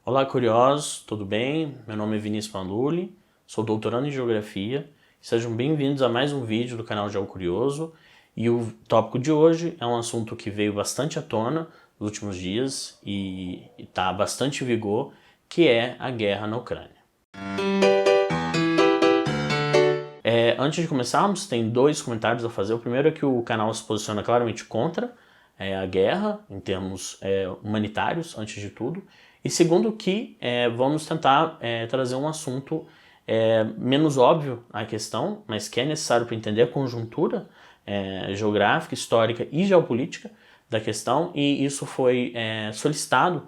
Olá, curiosos, tudo bem? Meu nome é Vinícius Panduli, sou doutorando em Geografia. Sejam bem-vindos a mais um vídeo do canal Geo Curioso. E o tópico de hoje é um assunto que veio bastante à tona nos últimos dias e está bastante em vigor, que é a guerra na Ucrânia. Antes de começarmos, tem dois comentários a fazer. O primeiro é que o canal se posiciona claramente contra a guerra, em termos humanitários, antes de tudo. E segundo que vamos tentar trazer um assunto menos óbvio à questão, mas que é necessário para entender a conjuntura geográfica, histórica e geopolítica da questão, e isso foi solicitado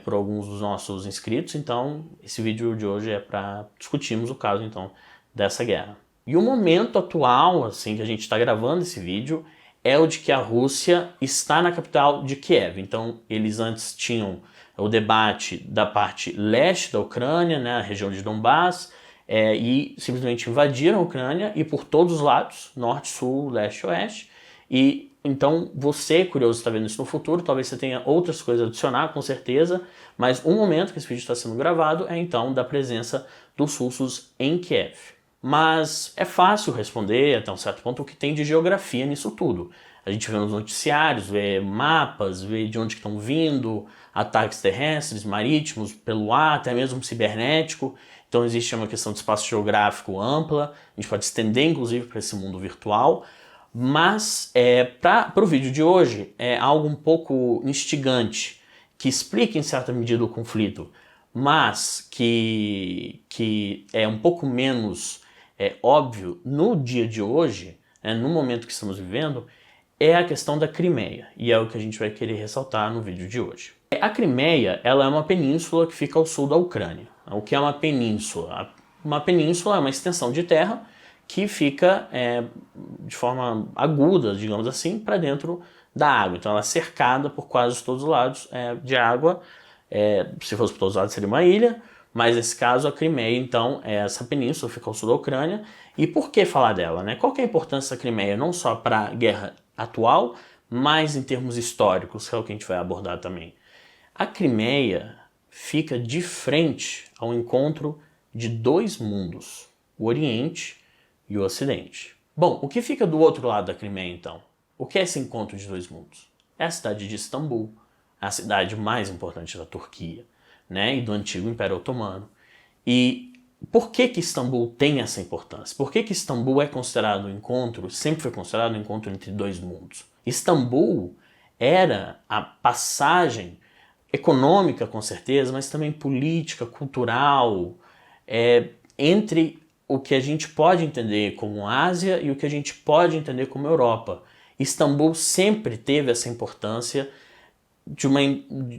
por alguns dos nossos inscritos. Então esse vídeo de hoje é para discutirmos o caso então dessa guerra. E o momento atual, assim, que a gente está gravando esse vídeo, é o de que a Rússia está na capital de Kiev. Então, eles antes tinham o debate da parte leste da Ucrânia, né, a região de Donbass, e simplesmente invadiram a Ucrânia e por todos os lados, norte, sul, leste e oeste. E então, você, curioso, está vendo isso no futuro, talvez você tenha outras coisas a adicionar, com certeza, mas o momento que esse vídeo está sendo gravado é então da presença dos russos em Kiev. Mas é fácil responder até um certo ponto o que tem de geografia nisso tudo. A gente vê nos noticiários, vê mapas, vê de onde estão vindo, ataques terrestres, marítimos, pelo ar, até mesmo cibernético. Então existe uma questão de espaço geográfico ampla, a gente pode estender inclusive para esse mundo virtual. Mas para o vídeo de hoje é algo um pouco instigante, que explica em certa medida o conflito, mas que é um pouco menos óbvio no dia de hoje, no momento que estamos vivendo, é a questão da Crimeia, e é o que a gente vai querer ressaltar no vídeo de hoje. A Crimeia, ela é uma península que fica ao sul da Ucrânia. O que é uma península? Uma península é uma extensão de terra que fica de forma aguda, digamos assim, para dentro da água. Então ela é cercada por quase todos os lados de água. Se fosse por todos os lados seria uma ilha, mas nesse caso a Crimeia, então, essa península fica ao sul da Ucrânia. E por que falar dela, né? Qual que é a importância da Crimeia, não só para a guerra atual, mas em termos históricos, que é o que a gente vai abordar também. A Crimeia fica de frente ao encontro de dois mundos, o Oriente e o Ocidente. Bom, o que fica do outro lado da Crimeia, então? O que é esse encontro de dois mundos? É a cidade de Istambul, a cidade mais importante da Turquia, né, e do antigo Império Otomano. E por que que Istambul tem essa importância? Por que que Istambul é considerado um encontro, sempre foi considerado um encontro entre dois mundos? Istambul era a passagem econômica, com certeza, mas também política, cultural, entre o que a gente pode entender como Ásia e o que a gente pode entender como Europa. Istambul sempre teve essa importância de uma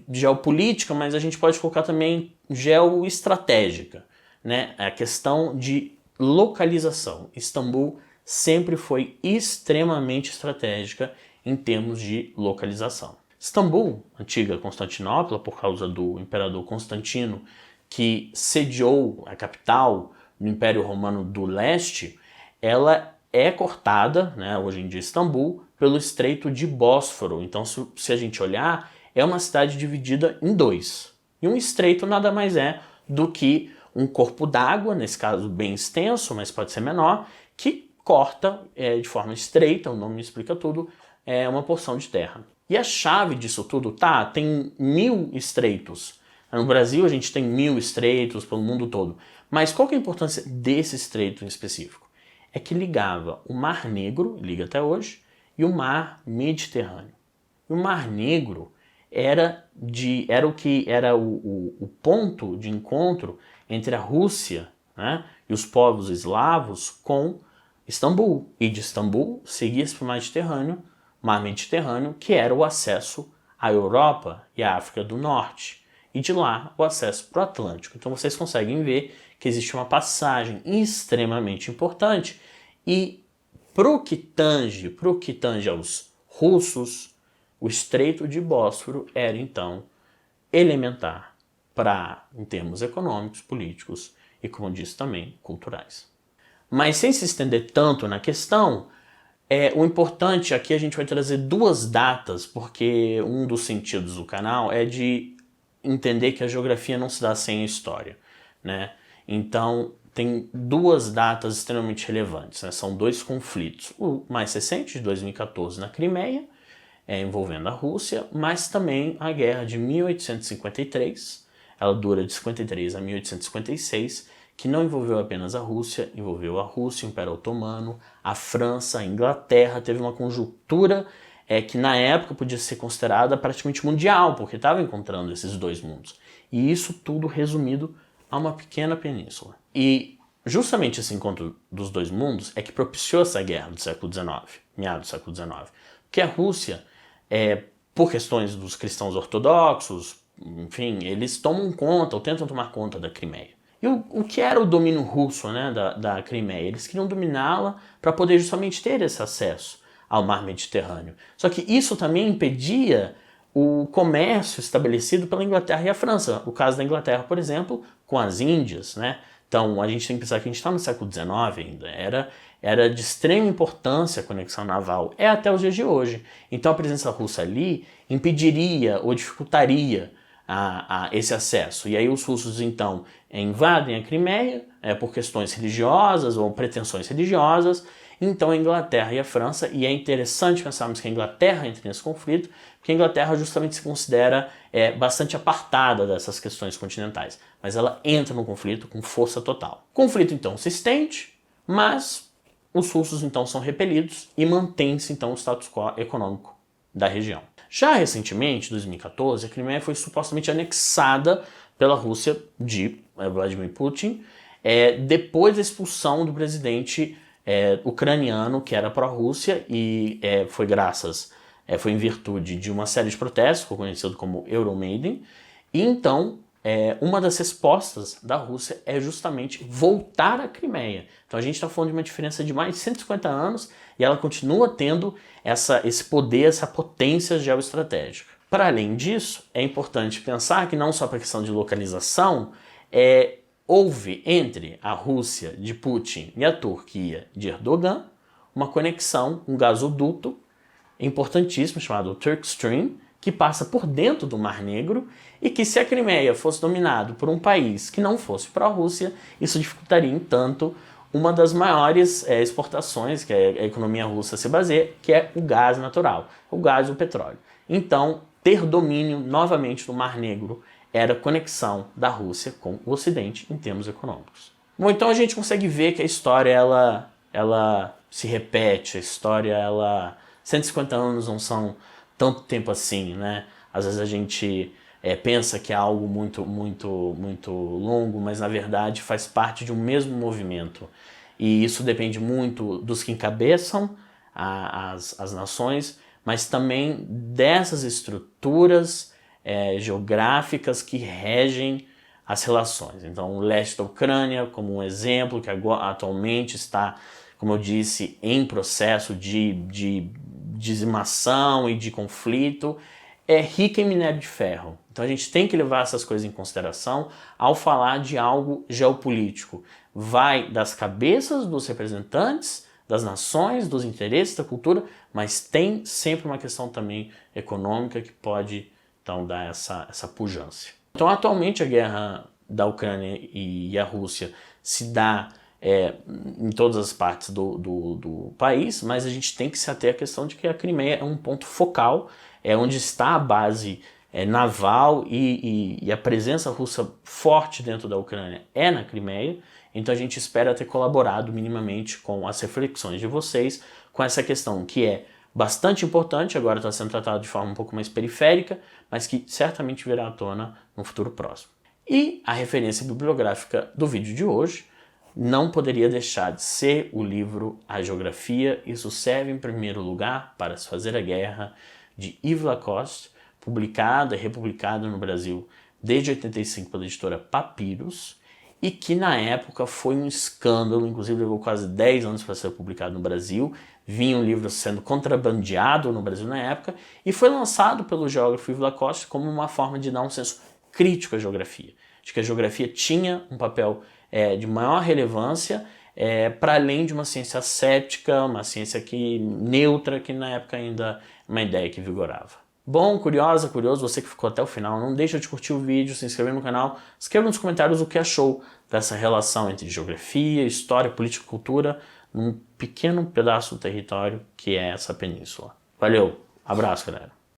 geopolítica, mas a gente pode colocar também geoestratégica, né? A questão de localização. Istambul sempre foi extremamente estratégica em termos de localização. Istambul, antiga Constantinopla, por causa do imperador Constantino, que sediou a capital no Império Romano do Leste, ela é cortada, né, hoje em dia Istambul, pelo Estreito de Bósforo. Então, se a gente olhar, é uma cidade dividida em dois. E um estreito nada mais é do que um corpo d'água, nesse caso bem extenso, mas pode ser menor, que corta de forma estreita, o nome explica tudo, uma porção de terra. E a chave disso tudo, tem 1000 estreitos. No Brasil a gente tem 1000 estreitos pelo mundo todo. Mas qual que é a importância desse estreito em específico? É que ligava o Mar Negro, liga até hoje, e o Mar Mediterrâneo. E o Mar Negro era o ponto de encontro entre a Rússia, né, e os povos eslavos com Istambul. E de Istambul seguia-se para o Mar Mediterrâneo, que era o acesso à Europa e à África do Norte. E de lá o acesso para o Atlântico. Então vocês conseguem ver que existe uma passagem extremamente importante. E para o que tange aos russos, o Estreito de Bósforo era então elementar em termos econômicos, políticos e, como disse também, culturais. Mas sem se estender tanto na questão, o importante aqui a gente vai trazer duas datas, porque um dos sentidos do canal é de entender que a geografia não se dá sem a história, né? Então, tem duas datas extremamente relevantes, né? São dois conflitos. O mais recente, de 2014, na Crimeia, envolvendo a Rússia, mas também a guerra de 1853, ela dura de 53 a 1856, que não envolveu apenas a Rússia, envolveu a Rússia, o Império Otomano, a França, a Inglaterra, teve uma conjuntura que na época podia ser considerada praticamente mundial, porque estava encontrando esses dois mundos. E isso tudo resumido a uma pequena península. E justamente esse encontro dos dois mundos é que propiciou essa guerra do século XIX, meados do século XIX. Porque a Rússia, por questões dos cristãos ortodoxos, enfim, eles tomam conta ou tentam tomar conta da Crimeia. E o que era o domínio russo, né, da Crimeia? Eles queriam dominá-la para poder justamente ter esse acesso ao mar Mediterrâneo. Só que isso também impedia o comércio estabelecido pela Inglaterra e a França. O caso da Inglaterra, por exemplo, com as Índias, né? Então, a gente tem que pensar que a gente está no século XIX ainda. Era de extrema importância a conexão naval. É até os dias de hoje. Então, a presença russa ali impediria ou dificultaria esse acesso. E aí os russos, então, invadem a Crimeia por questões religiosas ou pretensões religiosas. Então, a Inglaterra e a França, e é interessante pensarmos que a Inglaterra entra nesse conflito, porque a Inglaterra justamente se considera bastante apartada dessas questões continentais, mas ela entra no conflito com força total. O conflito, então, se estende, mas os russos, então, são repelidos e mantém-se, então, o status quo econômico da região. Já recentemente, em 2014, a Crimeia foi supostamente anexada pela Rússia de Vladimir Putin, depois da expulsão do presidente ucraniano, que era pró-Rússia, e foi em virtude de uma série de protestos, conhecido como Euromaidan, e então uma das respostas da Rússia é justamente voltar à Crimeia. Então a gente está falando de uma diferença de mais de 150 anos e ela continua tendo esse poder, essa potência geoestratégica. Para além disso, é importante pensar que não só para a questão de localização, houve entre a Rússia de Putin e a Turquia de Erdogan uma conexão, um gasoduto importantíssimo chamado Turk Stream, que passa por dentro do Mar Negro e que, se a Crimeia fosse dominado por um país que não fosse pró-Rússia, isso dificultaria, entanto, uma das maiores exportações que a economia russa se baseia, que é o gás natural, o gás e o petróleo. Então, ter domínio novamente do Mar Negro era conexão da Rússia com o Ocidente em termos econômicos. Bom, então a gente consegue ver que a história ela se repete, a história 150 anos não são tanto tempo assim, né? Às vezes a gente pensa que é algo muito, muito, muito longo, mas na verdade faz parte de um mesmo movimento. E isso depende muito dos que encabeçam as nações, mas também dessas estruturas geográficas que regem as relações. Então, o leste da Ucrânia, como um exemplo, que atualmente está, como eu disse, em processo de dizimação e de conflito, é rica em minério de ferro. Então a gente tem que levar essas coisas em consideração ao falar de algo geopolítico. Vai das cabeças dos representantes, das nações, dos interesses, da cultura, mas tem sempre uma questão também econômica que pode, então, dar essa pujança. Então, atualmente, a guerra da Ucrânia e a Rússia se dá em todas as partes do país, mas a gente tem que se ater à questão de que a Crimeia é um ponto focal, onde está a base naval e a presença russa forte dentro da Ucrânia é na Crimeia. Então a gente espera ter colaborado minimamente com as reflexões de vocês com essa questão que é bastante importante, agora está sendo tratado de forma um pouco mais periférica, mas que certamente virá à tona no futuro próximo. E a referência bibliográfica do vídeo de hoje não poderia deixar de ser o livro A Geografia, Isso Serve em Primeiro Lugar para se Fazer a Guerra, de Yves Lacoste, publicado e republicado no Brasil desde 85 pela editora Papyrus, e que na época foi um escândalo, inclusive levou quase 10 anos para ser publicado no Brasil, vinha um livro sendo contrabandeado no Brasil na época, e foi lançado pelo geógrafo Yves Lacoste como uma forma de dar um senso crítico à geografia, de que a geografia tinha um papel de maior relevância, para além de uma ciência cética, uma ciência neutra, que na época ainda uma ideia que vigorava. Bom, curiosa, curioso, você que ficou até o final, não deixa de curtir o vídeo, se inscrever no canal, escreva nos comentários o que achou dessa relação entre geografia, história, política e cultura num pequeno pedaço do território que é essa península. Valeu, abraço, galera.